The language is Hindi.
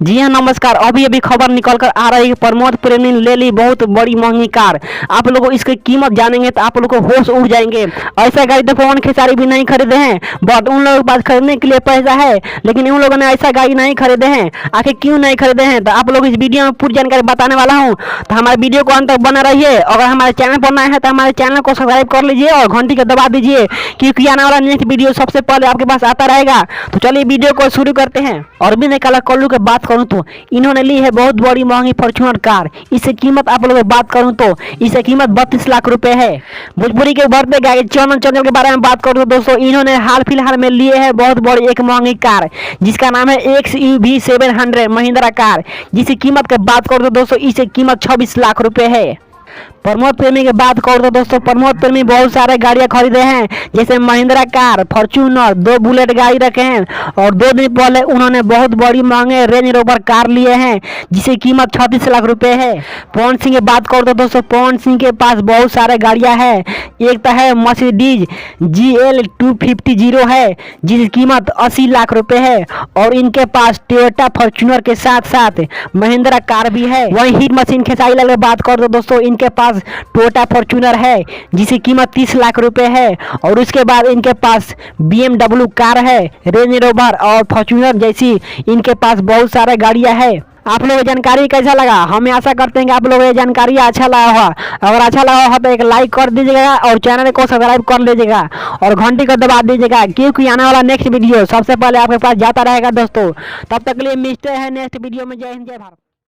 जी हाँ नमस्कार। अभी अभी खबर निकल कर आ रही है, प्रमोद प्रेम ने ले ली बहुत बड़ी महंगी कार। आप लोगों इसकी कीमत जानेंगे तो आप लोगों को होश उड़ जाएंगे। ऐसा गाड़ी तो पवन खेसारी भी नहीं खरीदे हैं, बट उन लोगों के पास खरीदने के लिए पैसा है, लेकिन उन लोगों ने ऐसा गाड़ी नहीं खरीदे हैं। आखिर क्यों नहीं खरीदे हैं तो आप लोग इस वीडियो में पूरी जानकारी बताने वाला हूँ। तो हमारे वीडियो को अंत तक बना रहिए। अगर हमारे चैनल पर नए हैं तो हमारे चैनल को सब्सक्राइब कर लीजिए और घंटी को दबा दीजिए, क्योंकि आने वाला नेक्स्ट वीडियो सबसे पहले आपके पास आता रहेगा। तो चलिए वीडियो को शुरू करते हैं। और भी नहीं काला कल्लू की बात करूँ तो इन्होंने ली है बहुत बड़ी महंगी फॉर्च्यूनर कार। इससे कीमत आप लोगों की बात करूं तो इससे कीमत 32 लाख रुपए है। भोजपुरी के बढ़ते गायक चंदन चंचल के बारे में बात करूं तो दोस्तों इन्होंने हाल फिलहाल में लिए है बहुत बड़ी एक महंगी कार, जिसका नाम है XUV 700 महिंद्रा कार, जिसकी कीमत की बात करूं तो दोस्तों इसकी कीमत 26 लाख रुपए है। प्रमोद प्रेमी की बात करो तो दोस्तों प्रमोद प्रेमी बहुत सारे गाड़ियां खरीदे हैं, जैसे महिंद्रा कार, फॉर्च्यूनर, 2 बुलेट गाड़ी रखे हैं और 2 दिन पहले उन्होंने बहुत बड़ी महंगे रेंज रोवर कार लिए हैं, जिसकी कीमत 36 लाख रुपए है। पवन सिंह की बात करो तो दोस्तों पवन सिंह के पास बहुत सारे गाड़ियां हैं। एक तो है मर्सिडीज GL 250 है, जिसकी कीमत 80 लाख रुपए है, और इनके पास टोयोटा फॉर्च्यूनर के साथ साथ महिंद्रा कार भी है। वहीं हिट मशीन खेसारी लाल की बात करो तो दोस्तों इनके पास टोयोटा फॉर्च्यूनर है, जिसकी कीमत 30 लाख रुपए है, और उसके बाद इनके पास BMW कार है, रेंज रोवर और फॉर्च्यूनर जैसी इनके पास बहुत सारे गाड़ियां है। आप लोगों को जानकारी कैसा लगा? हमें आशा करते हैं कि आप लोगों को ये जानकारी अच्छा लगा होगा। अगर अच्छा लगा हो तो एक लाइक कर दीजिएगा और चैनल को सब्सक्राइब कर लीजिएगा और घंटी को दबा दीजिएगा, क्योंकि आने वाला नेक्स्ट वीडियो सबसे पहले आपके पास जाता रहेगा दोस्तों। तब तक के लिए मिलते हैं नेक्स्ट वीडियो में। जय हिंद, जय भारत।